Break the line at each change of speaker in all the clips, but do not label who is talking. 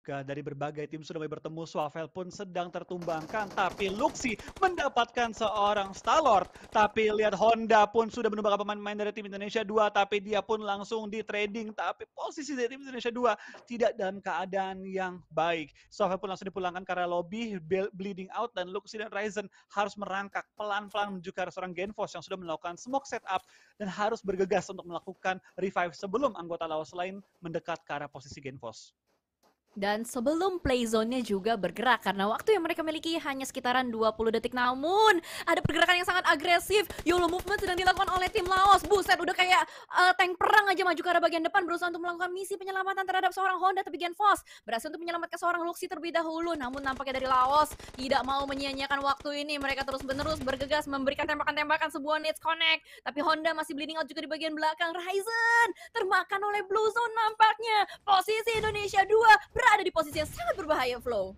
Dari berbagai tim sudah mulai bertemu, Swavel pun sedang tertumbangkan. Tapi Luxi mendapatkan seorang Stalord. Tapi lihat Honda pun sudah menumbangkan pemain-pemain dari tim Indonesia 2. Tapi dia pun langsung di trading. Tapi posisi dari tim Indonesia 2 tidak dalam keadaan yang baik. Swavel pun langsung dipulangkan karena lobby bleeding out. Dan Luxi dan Ryzen harus merangkak pelan-pelan menuju ke arah seorang Genfos yang sudah melakukan smoke setup. Dan harus bergegas untuk melakukan revive sebelum anggota lawas lain mendekat ke arah posisi Genfos.
Dan sebelum playzone-nya juga bergerak karena waktu yang mereka miliki hanya sekitaran 20 detik. Namun ada pergerakan yang sangat agresif. YOLO movement sedang dilakukan oleh tim Laos. Buset, udah kayak tank perang aja maju ke arah bagian depan berusaha untuk melakukan misi penyelamatan terhadap seorang Honda. Tapi Genfos berhasil untuk menyelamatkan seorang Luxi terlebih dahulu. Namun nampaknya dari Laos tidak mau menyia-nyiakan waktu ini. Mereka terus-menerus bergegas memberikan tembakan-tembakan sebuah nades connect. Tapi Honda masih bleeding out juga di bagian belakang. Ryzen termakan oleh Blue Zone nampaknya. Posisi Indonesia 2 berada di posisi yang sangat berbahaya, Flow.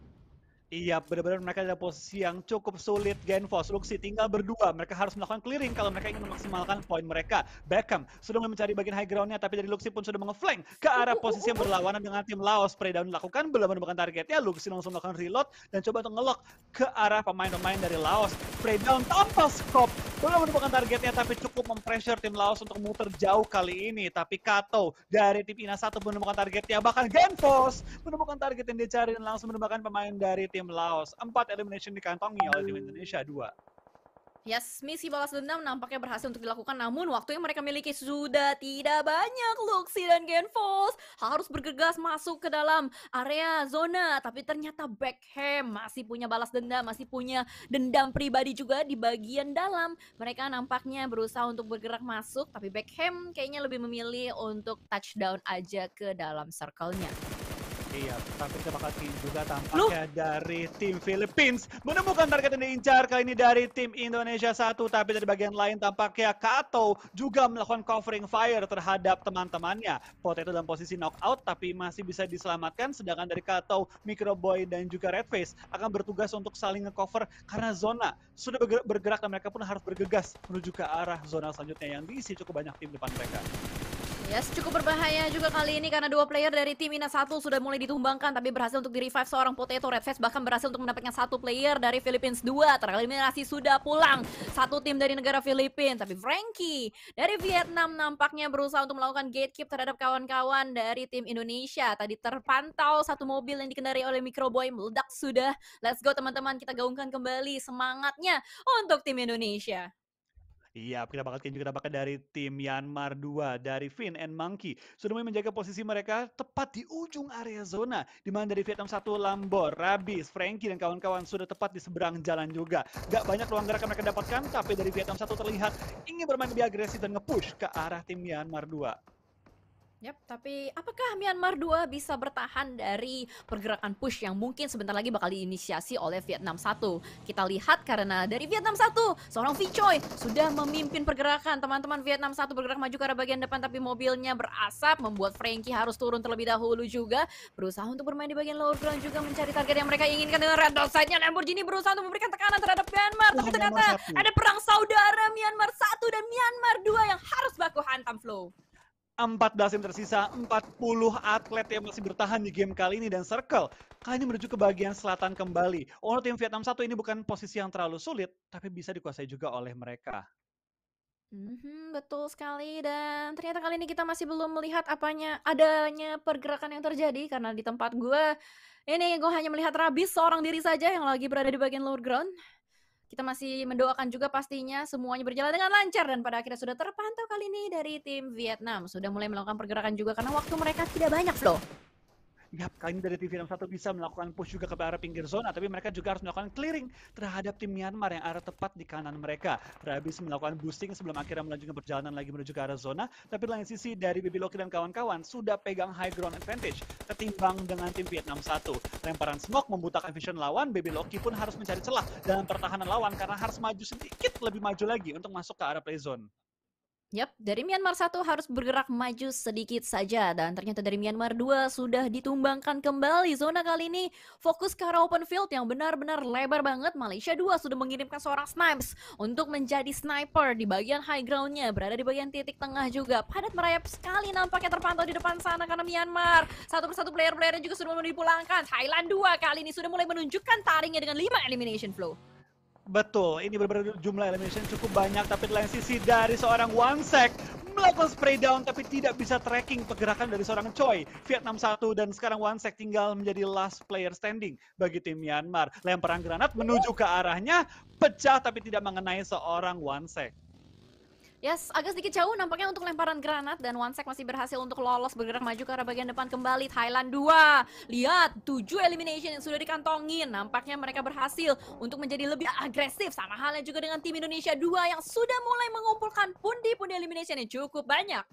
Iya, benar-benar mereka ada posisi yang cukup sulit. Genfos, Luxi tinggal berdua. Mereka harus melakukan clearing kalau mereka ingin memaksimalkan poin mereka. Beckham sudah mulai mencari bagian high ground-nya, tapi dari Luxi pun sudah mengeflank ke arah posisi yang berlawanan dengan tim Laos. Spray down dilakukan, belum menemukan targetnya. Luxi langsung melakukan reload dan coba untuk ngelock ke arah pemain-pemain dari Laos. Spray down tanpa scope, belum menemukan targetnya, tapi cukup mempressure tim Laos untuk muter jauh kali ini. Tapi Kato dari tim Ina 1 menemukan targetnya. Bahkan Genfos menemukan target yang dicari dan langsung menemukan pemain dari tim Laos. 4 elimination dikantongi oleh tim Indonesia 2.
Yes, misi balas dendam nampaknya berhasil untuk dilakukan, namun waktu yang mereka miliki sudah tidak banyak. Luxi dan Genfos harus bergegas masuk ke dalam area zona, tapi ternyata Beckham masih punya balas dendam, masih punya dendam pribadi juga di bagian dalam. Mereka nampaknya berusaha untuk bergerak masuk, tapi Beckham kayaknya lebih memilih untuk touchdown aja ke dalam circle-nya.
Iya, tapi kita bakal juga tampaknya dari tim Philippines menemukan target yang diincar kali ini dari tim Indonesia 1, tapi dari bagian lain tampaknya Kato juga melakukan covering fire terhadap teman-temannya. Potato dalam posisi knockout tapi masih bisa diselamatkan, sedangkan dari Kato, Microboy dan juga Redface akan bertugas untuk saling nge-cover karena zona sudah bergerak dan mereka pun harus bergegas menuju ke arah zona selanjutnya yang diisi cukup banyak tim depan mereka.
Yes, cukup berbahaya juga kali ini karena dua player dari tim Ina 1 sudah mulai ditumbangkan, tapi berhasil untuk di-revive seorang Potato. Redface bahkan berhasil untuk mendapatkan satu player dari Philippines 2. Tereliminasi sudah pulang satu tim dari negara Filipina. Tapi Frankie dari Vietnam nampaknya berusaha untuk melakukan gatekeep terhadap kawan-kawan dari tim Indonesia. Tadi terpantau satu mobil yang dikendarai oleh Microboy meledak sudah. Let's go teman-teman, kita gaungkan kembali semangatnya untuk tim Indonesia.
Iya, kita bakal juga dapatkan dari tim Myanmar 2 dari Finn and Monkey. Sudah mulai menjaga posisi mereka tepat di ujung area zona. Di mana dari Vietnam 1, Lambor, Rabis, Frankie dan kawan-kawan sudah tepat di seberang jalan juga. Gak banyak ruang gerak yang mereka dapatkan, tapi dari Vietnam 1 terlihat ingin bermain lebih agresif dan nge-push ke arah tim Myanmar 2.
Yap, tapi apakah Myanmar 2 bisa bertahan dari pergerakan push yang mungkin sebentar lagi bakal diinisiasi oleh Vietnam 1? Kita lihat karena dari Vietnam 1, seorang Vicoy sudah memimpin pergerakan. Teman-teman Vietnam 1 bergerak maju ke arah bagian depan, tapi mobilnya berasap, membuat Frankie harus turun terlebih dahulu juga. Berusaha untuk bermain di bagian lower ground juga mencari target yang mereka inginkan dengan red dot side-nya. Lamborghini berusaha untuk memberikan tekanan terhadap Myanmar, tapi ternyata ada perang saudara Myanmar 1 dan Myanmar 2 yang harus baku hantam, Flow.
14 tim tersisa, 40 atlet yang masih bertahan di game kali ini dan Circle kali ini menuju ke bagian selatan kembali. Untuk tim Vietnam 1 ini bukan posisi yang terlalu sulit, tapi bisa dikuasai juga oleh mereka.
Betul sekali, dan ternyata kali ini kita masih belum melihat adanya pergerakan yang terjadi karena di tempat gue hanya melihat Rabis seorang diri saja yang lagi berada di bagian lower ground. Kita masih mendoakan juga pastinya semuanya berjalan dengan lancar, dan pada akhirnya sudah terpantau kali ini dari tim Vietnam. Sudah mulai melakukan pergerakan juga karena waktu mereka tidak banyak, Flo.
Yap, kali ini dari tim Vietnam 1 bisa melakukan push juga ke arah pinggir zona, tapi mereka juga harus melakukan clearing terhadap tim Myanmar yang arah tepat di kanan mereka. Rabis melakukan boosting sebelum akhirnya melanjutkan perjalanan lagi menuju ke arah zona, tapi di lain sisi dari Baby Loki dan kawan-kawan sudah pegang high ground advantage ketimbang dengan tim Vietnam 1. Lemparan smoke membutakan vision lawan, Baby Loki pun harus mencari celah dalam pertahanan lawan karena harus maju sedikit lebih maju lagi untuk masuk ke arah play zone.
Yap, dari Myanmar 1 harus bergerak maju sedikit saja dan ternyata dari Myanmar 2 sudah ditumbangkan kembali. Zona kali ini fokus ke arah open field yang benar-benar lebar banget. Malaysia 2 sudah mengirimkan seorang Snipes untuk menjadi sniper di bagian high groundnya, berada di bagian titik tengah juga. Padat merayap sekali nampaknya terpantau di depan sana karena Myanmar. Satu persatu player-playernya juga sudah mulai dipulangkan. Thailand 2 kali ini sudah mulai menunjukkan taringnya dengan 5 elimination flow.
Betul, ini benar-benar jumlah elimination cukup banyak, tapi di lain sisi dari seorang Wansek melakukan spray down tapi tidak bisa tracking pergerakan dari seorang Choi. Vietnam 1 dan sekarang Wansek tinggal menjadi last player standing bagi tim Myanmar. Lemparan granat menuju ke arahnya, pecah tapi tidak mengenai seorang Wansek.
Yes, agak sedikit jauh nampaknya untuk lemparan granat dan Wansek masih berhasil untuk lolos bergerak maju ke arah bagian depan kembali. Thailand 2. Lihat, 7 elimination yang sudah dikantongin. Nampaknya mereka berhasil untuk menjadi lebih agresif. Sama halnya juga dengan tim Indonesia 2 yang sudah mulai mengumpulkan pundi-pundi elimination yang cukup banyak.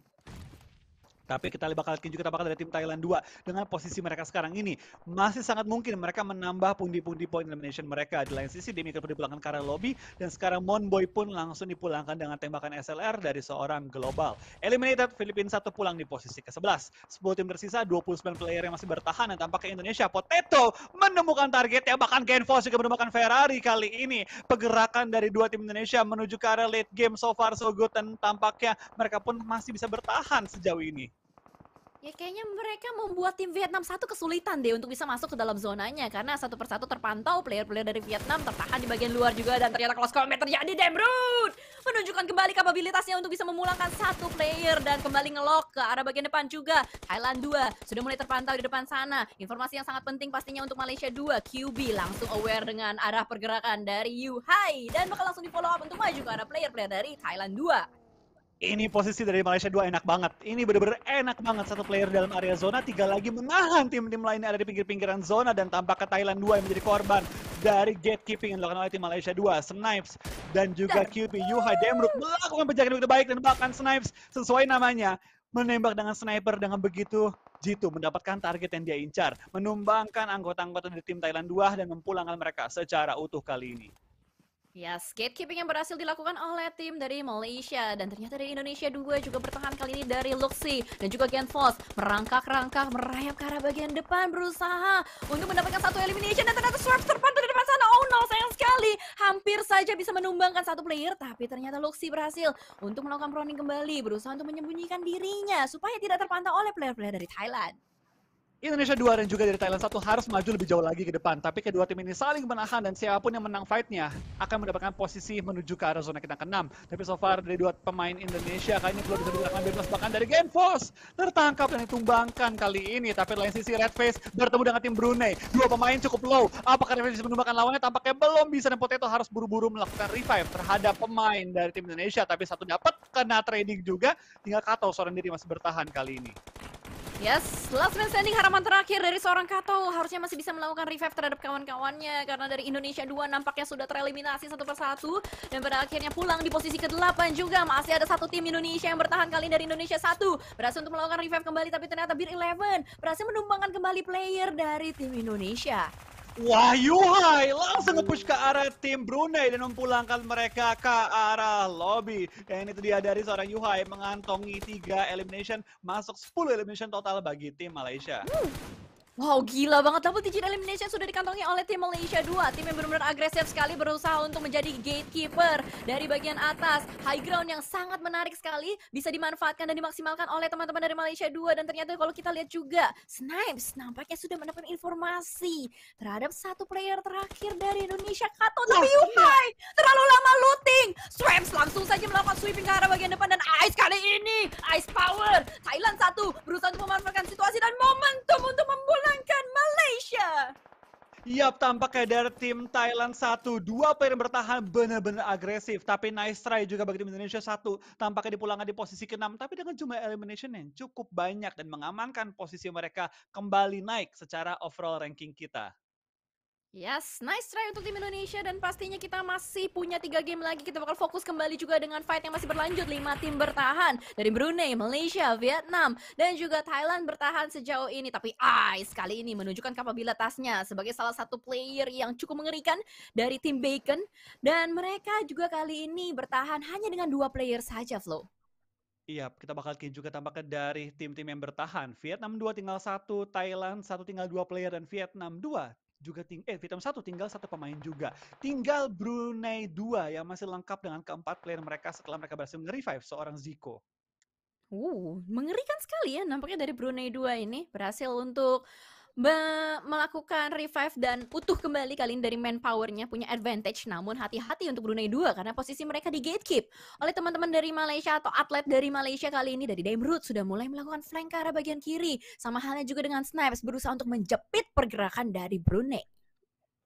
Tapi kita bakal juga bakal dari tim Thailand 2 dengan posisi mereka sekarang ini. Masih sangat mungkin mereka menambah pundi-pundi point elimination mereka. Di lain sisi, Demi perlu dipulangkan ke arah lobby. Dan sekarang Monboy pun langsung dipulangkan dengan tembakan SLR dari seorang global. Eliminated, Filipina 1 pulang di posisi ke-11. 10 tim tersisa, 29 player yang masih bertahan. Dan tampaknya Indonesia, Potato menemukan targetnya. Bahkan Genfos juga menemukan Ferrari kali ini. Pergerakan dari dua tim Indonesia menuju ke arah late game so far so good. Dan tampaknya mereka pun masih bisa bertahan sejauh ini.
Ya kayaknya mereka membuat tim Vietnam 1 kesulitan deh untuk bisa masuk ke dalam zonanya karena satu persatu terpantau player-player dari Vietnam tertahan di bagian luar juga dan ternyata close combat terjadi. Demrut menunjukkan kembali kapabilitasnya untuk bisa memulangkan satu player dan kembali ngelock ke arah bagian depan juga. Thailand 2 sudah mulai terpantau di depan sana. Informasi yang sangat penting pastinya untuk Malaysia 2. QB langsung aware dengan arah pergerakan dari Yu Hai dan bakal langsung di follow up untuk maju ke arah player-player dari Thailand 2.
Ini posisi dari Malaysia 2 enak banget. Ini bener-bener enak banget. Satu player dalam area zona, 3 lagi menahan tim-tim lainnya ada di pinggir-pinggiran zona. Dan tampaknya Thailand 2 yang menjadi korban dari gatekeeping yang dilakukan oleh tim Malaysia 2. Snipes dan juga QP Yuhai Demruk melakukan penjagaan begitu baik. Dan bahkan Snipes sesuai namanya, menembak dengan sniper dengan begitu jitu. Mendapatkan target yang dia incar. Menumbangkan anggota-anggota dari tim Thailand 2 dan mempulangkan mereka secara utuh kali ini.
Yes, gatekeeping yang berhasil dilakukan oleh tim dari Malaysia dan ternyata dari Indonesia 2 juga bertahan kali ini dari Luxi dan juga Genfos merangkak-rangkak merayap ke arah bagian depan berusaha untuk mendapatkan satu elimination dan ternyata Swerve terpantau di depan sana. Oh no, sayang sekali. Hampir saja bisa menumbangkan satu player tapi ternyata Luxi berhasil untuk melakukan proning kembali berusaha untuk menyembunyikan dirinya supaya tidak terpantau oleh player-player dari Thailand.
Indonesia 2 dan juga dari Thailand 1 harus maju lebih jauh lagi ke depan. Tapi kedua tim ini saling menahan dan siapapun yang menang fight-nya akan mendapatkan posisi menuju ke arah zona kita ke-6. Tapi so far dari dua pemain Indonesia kali ini belum bisa dilakukan bebas bahkan dari Genfos. Tertangkap dan ditumbangkan kali ini. Tapi lain sisi Red Face bertemu dengan tim Brunei. Dua pemain cukup low. Apakah Red Face bisa menumbangkan lawannya? Tampaknya belum bisa dan Potato harus buru-buru melakukan revive terhadap pemain dari tim Indonesia. Tapi satu dapat kena trading juga. Tinggal Kato seorang diri masih bertahan kali ini.
Yes, last man standing harapan terakhir dari seorang Kato harusnya masih bisa melakukan revive terhadap kawan-kawannya karena dari Indonesia 2 nampaknya sudah tereliminasi satu persatu dan pada akhirnya pulang di posisi ke-8 juga. Masih ada satu tim Indonesia yang bertahan kali dari Indonesia 1 berhasil untuk melakukan revive kembali tapi ternyata Beer 11 berhasil menumbangkan kembali player dari tim Indonesia.
Wah, Yuhai langsung nge-push ke arah tim Brunei dan memulangkan mereka ke arah lobby. Dan itu dia dari seorang Yuhai mengantongi 3 elimination, masuk 10 elimination total bagi tim Malaysia.
Wow, gila banget. Double digit elimination sudah dikantongi oleh tim Malaysia 2. Tim yang benar-benar agresif sekali berusaha untuk menjadi gatekeeper dari bagian atas. High ground yang sangat menarik sekali. Bisa dimanfaatkan dan dimaksimalkan oleh teman-teman dari Malaysia 2. Dan ternyata kalau kita lihat juga, Snipes nampaknya sudah mendapatkan informasi terhadap satu player terakhir dari Indonesia, Kato. Tapi Yuhai terlalu lama looting. Swaps langsung saja melakukan sweeping ke arah bagian depan. Dan Ice kali ini, Ice Power. Thailand 1 berusaha untuk memanfaatkan situasi dan momentum untuk memulai Malaysia.
Yap, tampaknya dari tim Thailand 1, 2 player yang bertahan benar-benar agresif. Tapi nice try juga bagi tim Indonesia 1. Tampaknya dipulangkan di posisi ke-6. Tapi dengan jumlah elimination yang cukup banyak dan mengamankan posisi mereka kembali naik secara overall ranking kita.
Yes, nice try untuk tim Indonesia dan pastinya kita masih punya 3 game lagi. Kita bakal fokus kembali juga dengan fight yang masih berlanjut. 5 tim bertahan dari Brunei, Malaysia, Vietnam, dan juga Thailand bertahan sejauh ini. Tapi Ice kali ini menunjukkan kapabilitasnya sebagai salah satu player yang cukup mengerikan dari tim Bacon. Dan mereka juga kali ini bertahan hanya dengan 2 player saja, Flo.
Iya, kita bakal lihat juga tampaknya dari tim-tim yang bertahan. Vietnam 2 tinggal satu, Thailand satu tinggal 2 player, dan Vietnam 2 juga Vietnam satu tinggal satu pemain juga. Tinggal Brunei 2 yang masih lengkap dengan keempat player mereka setelah mereka berhasil nge-revive seorang Zico.
Mengerikan sekali ya nampaknya dari Brunei 2 ini berhasil untuk melakukan revive dan utuh kembali kali ini dari manpower-nya, punya advantage. Namun hati-hati untuk Brunei 2 karena posisi mereka di gatekeep oleh teman-teman dari Malaysia atau atlet dari Malaysia kali ini. Dari Damroot sudah mulai melakukan flank ke arah bagian kiri. Sama halnya juga dengan Snipes berusaha untuk menjepit pergerakan dari Brunei.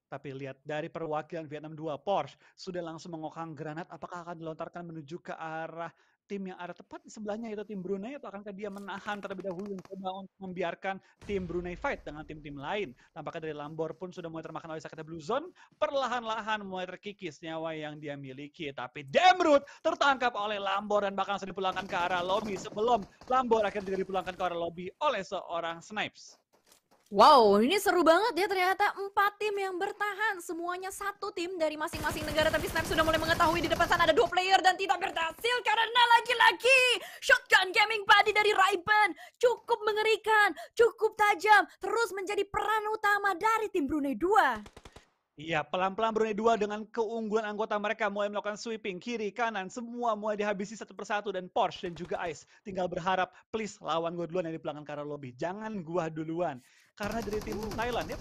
Tapi lihat dari perwakilan Vietnam 2, Porsche sudah langsung mengokang granat. Apakah akan dilontarkan menuju ke arah tim yang ada tepat di sebelahnya, yaitu tim Brunei, atau akankah dia menahan terlebih dahulu dan coba untuk membiarkan tim Brunei fight dengan tim-tim lain? Tampaknya dari Lambor pun sudah mulai termakan oleh sakitnya Blue Zone, perlahan-lahan mulai terkikis nyawa yang dia miliki. Tapi Damroot tertangkap oleh Lambor dan bahkan langsung dipulangkan ke arah lobby sebelum Lambor akhirnya juga dipulangkan ke arah lobby oleh seorang Snipes.
Wow, ini seru banget ya, ternyata 4 tim yang bertahan, semuanya satu tim dari masing-masing negara. Tapi Snap sudah mulai mengetahui di depan sana ada 2 player dan tidak berhasil karena lagi-lagi shotgun gaming body dari Raiben cukup mengerikan, cukup tajam, terus menjadi peran utama dari tim Brunei 2.
Iya, pelan-pelan Brunei 2 dengan keunggulan anggota mereka mulai melakukan sweeping kiri, kanan, semua mulai dihabisi satu persatu, dan Porsche dan juga Ice tinggal berharap, please lawan gue duluan yang di pelanggan ke arah lobby. Jangan gua duluan. Karena dari tim Thailand, ya